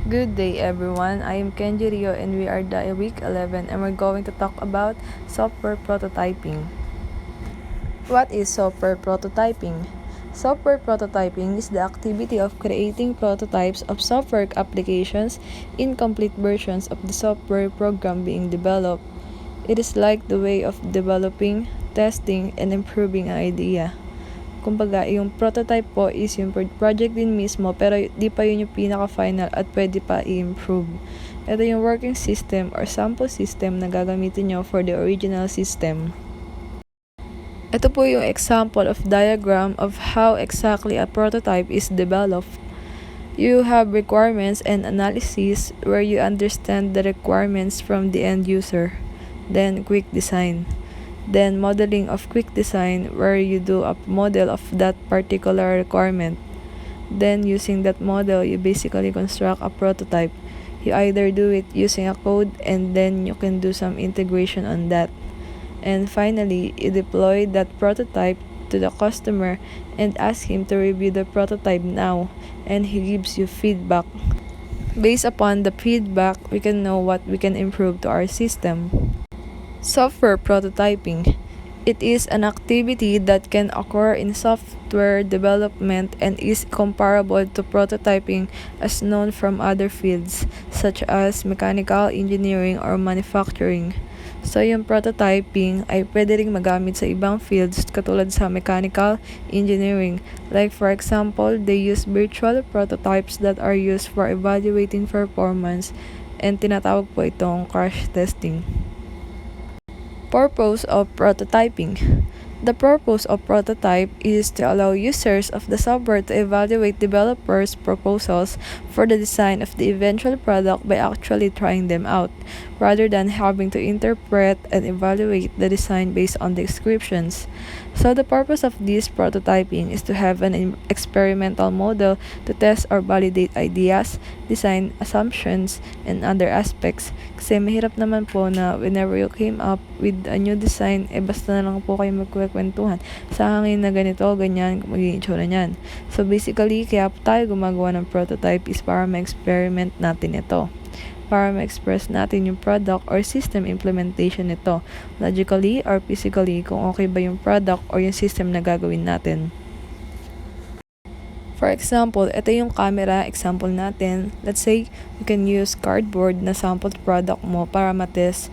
Good day everyone, I am Kenji Rio and we are the week 11 and we're going to talk about software prototyping. What is software prototyping? Software prototyping is the activity of creating prototypes of software applications, incomplete versions of the software program being developed. It is like the way of developing, testing, and improving an idea. Kumbaga, yung prototype po is yung project din mismo pero di pa yun yung pinaka-final at pwede pa i-improve. Ito yung working system or sample system na gagamitin nyo for the original system. Ito po yung example of diagram of how exactly a prototype is developed. You have requirements and analysis where you understand the requirements from the end user. Then quick design. Then modeling of quick design where you do a model of that particular requirement. Then using that model, you basically construct a prototype. You either do it using a code and then you can do some integration on that. And finally, you deploy that prototype to the customer and ask him to review the prototype now, and he gives you feedback. Based upon the feedback, we can know what we can improve to our system. Software prototyping. It is an activity that can occur in software development and is comparable to prototyping as known from other fields such as mechanical engineering or manufacturing. So yung prototyping ay pwede ring magamit sa ibang fields katulad sa mechanical engineering. Like for example, they use virtual prototypes that are used for evaluating performance and tinatawag po itong crash testing. Purpose of prototyping. The purpose of prototype is to allow users of the software to evaluate developers' proposals for the design of the eventual product by actually trying them out, rather than having to interpret and evaluate the design based on the descriptions. So the purpose of this prototyping is to have an experimental model to test or validate ideas, design assumptions, and other aspects. Kasi mahirap naman po na whenever you came up with a new design, basta na lang po kayo magkwentuhan. Sa hangin na ganito, ganyan, magiging itsura niyan. So basically, kaya po tayo gumagawa ng prototype is para ma-experiment natin ito. Para ma-express natin yung product or system implementation nito, logically or physically, kung okay ba yung product or yung system na gagawin natin. For example, ito yung camera example natin. Let's say, you can use cardboard na sample product mo para matest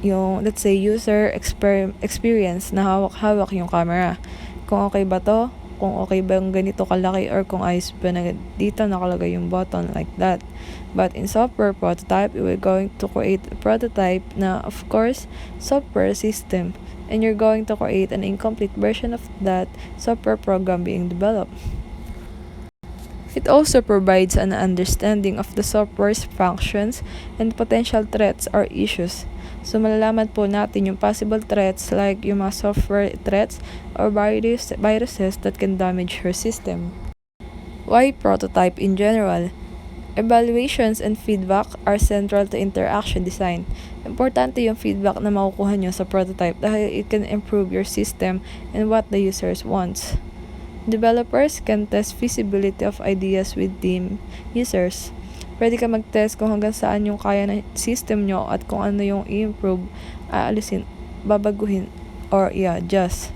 yung, let's say, user experience na hawak-hawak yung camera. Kung okay ba to, kung okay ba yung ganito kalaki, or kung ayos ba na dito nakalagay yung button, like that. But in software prototype, we're going to create a prototype na, of course, software system. And you're going to create an incomplete version of that software program being developed. It also provides an understanding of the software's functions and potential threats or issues. So malalaman po natin yung possible threats like yung mga software threats or viruses that can damage your system. Why prototype in general? Evaluations and feedback are central to interaction design. Importante yung feedback na makukuha nyo sa prototype dahil it can improve your system and what the users wants. Developers can test feasibility of ideas with team users. Pwede ka mag-test kung hanggang saan yung kaya ng system nyo at kung ano yung i-improve, aalisin, babaguhin, or i-adjust.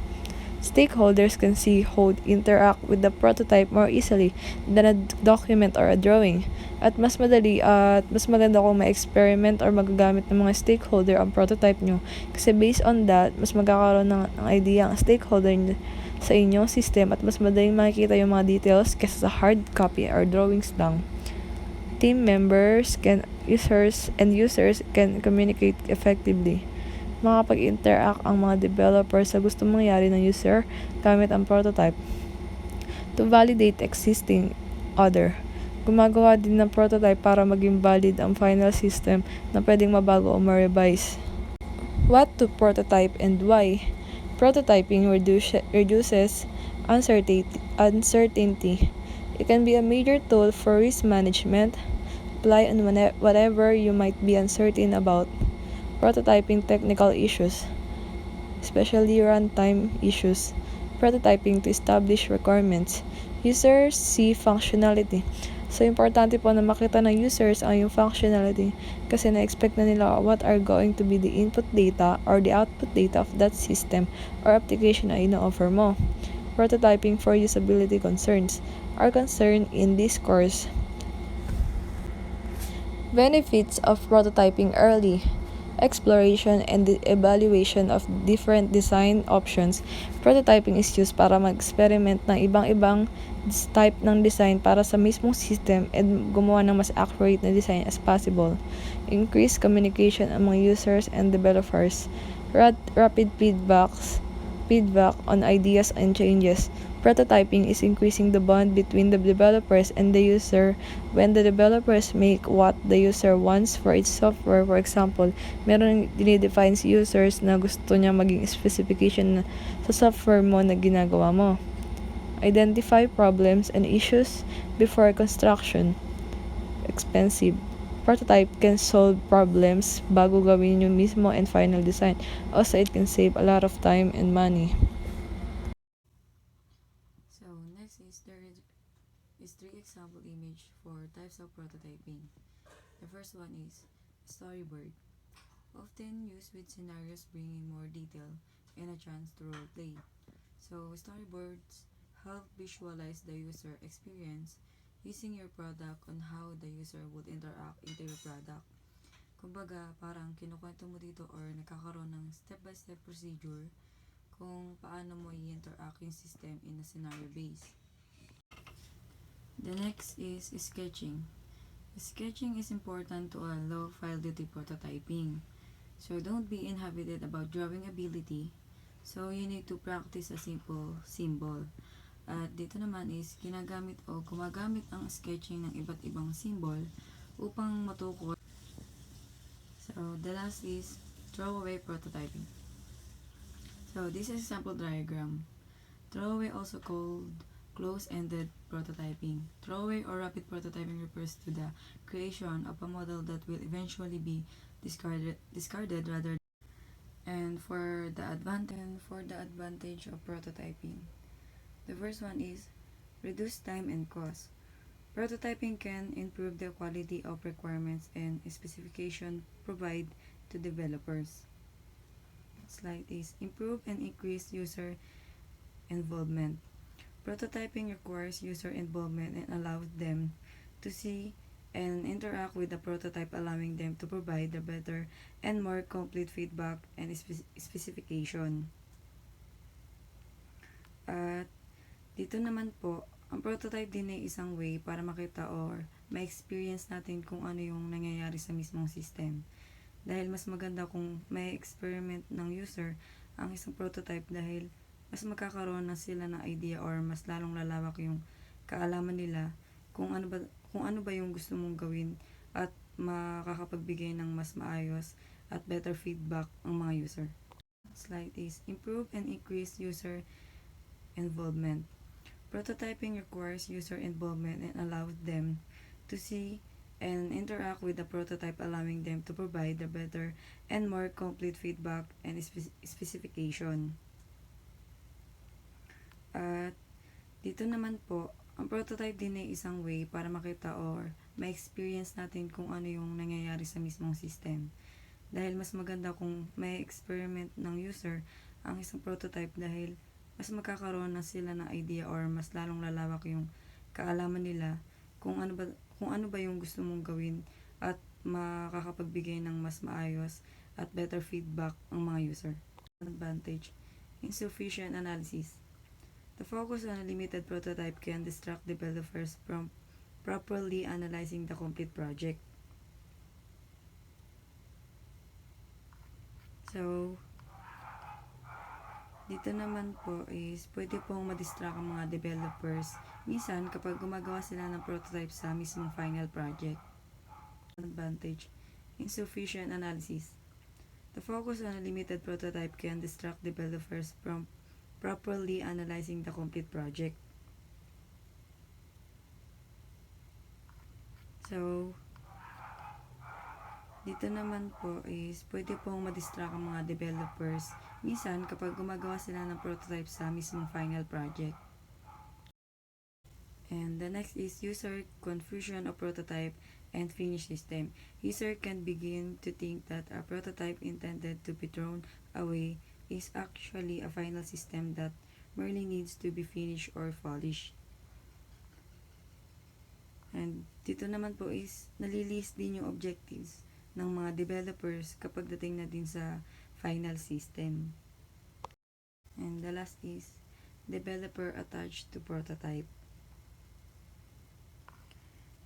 Stakeholders can see how to interact with the prototype more easily than a document or a drawing. At mas madali at mas maganda kung ma-experiment or magagamit ng mga stakeholder ang prototype nyo. Kasi based on that, mas magkakaroon ng idea ang stakeholder sa inyong system at mas madaling makikita yung mga details kaysa sa hard copy or drawings lang. Team members users can communicate effectively. Makapag-interact ang mga developers sa gustong mangyari ng user gamit ang prototype. To validate existing order. Gumagawa din ng prototype para maging valid ang final system na pwedeng mabago o ma-revise. What to prototype and why? Prototyping reduces uncertainty. It can be a major tool for risk management. Apply on whatever you might be uncertain about. Prototyping technical issues, especially runtime issues. Prototyping to establish requirements. Users see functionality. So, importante po na makita ng users ang yung functionality kasi na-expect na nila what are going to be the input data or the output data of that system or application na ino-offer mo. Prototyping for usability concerns. Our concern in this course. Benefits of prototyping early. Exploration and the evaluation of different design options. Prototyping is used para mag-experiment ng ibang-ibang type ng design para sa mismong system and gumawa ng mas accurate na design as possible. Increase communication among users and developers. Rapid feedback on ideas and changes. Prototyping is increasing the bond between the developers and the user when the developers make what the user wants for its software. For example, meron dinidefine si users na gusto niya maging specification sa software mo na ginagawa mo. Identify problems and issues before construction. Expensive. Prototype can solve problems bago gawin yung mismo and final design. Also, it can save a lot of time and money. So next is there is 3 example image for types of prototyping. The first one is storyboard. Often used with scenarios bringing more detail and a chance to role play. So storyboards help visualize the user experience using your product on how the user would interact into your product. Kumbaga, parang kinukwento mo dito or nagkakaroon ng step-by-step procedure kung paano mo i-interact yung system in a scenario base. The next is sketching. Sketching is important to a low fidelity prototyping. So don't be inhibited about drawing ability. So you need to practice a simple symbol. At dito naman is ginagamit o gumagamit ang sketching ng iba't ibang symbol upang matukoy. So the last is throwaway prototyping. So this is a sample diagram. Throwaway, also called close-ended prototyping. Throwaway or rapid prototyping refers to the creation of a model that will eventually be discarded rather. And for the advantage of prototyping, the first one is reduce time and cost. Prototyping can improve the quality of requirements and specification provided to developers. Slide is improve and increase user involvement. Prototyping requires user involvement and allows them to see and interact with the prototype, allowing them to provide a better and more complete feedback and specification. At dito naman po, ang prototype din ay isang way para makita or ma-experience natin kung ano yung nangyayari sa mismong system. Dahil mas maganda kung may experiment ng user ang isang prototype dahil mas magkakaroon na sila ng idea or mas lalong lalawak yung kaalaman nila kung ano ba yung gusto mong gawin at makakapagbigay ng mas maayos at better feedback ang mga user. Slide is improve and increase user involvement. Prototyping requires user involvement and allows them to see and interact with the prototype, allowing them to provide a better and more complete feedback and specification. At dito naman po, ang prototype din ay isang way para makita or ma-experience natin kung ano yung nangyayari sa mismong system. Dahil mas maganda kung may experiment ng user ang isang prototype dahil mas magkakaroon na sila ng idea or mas lalong lalawak yung kaalaman nila kung ano ba yung gusto mong gawin at makakapagbigay ng mas maayos at better feedback ang mga user. Advantage, insufficient analysis. The focus on a limited prototype can distract developers from properly analyzing the complete project. So, dito naman po is pwede pong madistract ang mga developers minsan kapag gumagawa sila ng prototype sa mismong final project. Advantage, insufficient analysis. The focus on a limited prototype can distract developers from properly analyzing the complete project. So, dito naman po is pwede pong madistract ang mga developers minsan kapag gumagawa sila ng prototype sa mismong final project. And the next is user confusion of prototype and finished system. User can begin to think that a prototype intended to be thrown away is actually a final system that merely needs to be finished or polished. And dito naman po is nalilist din yung objectives ng mga developers kapag dating na din sa final system. And the last is developer attached to prototype.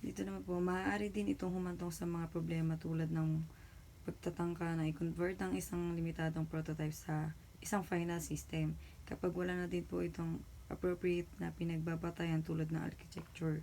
Dito naman po, maaari din itong humantong sa mga problema tulad ng pagtatangka na i-convert ang isang limitadong prototype sa isang final system kapag wala na din po itong appropriate na pinagbabatayan tulad ng architecture.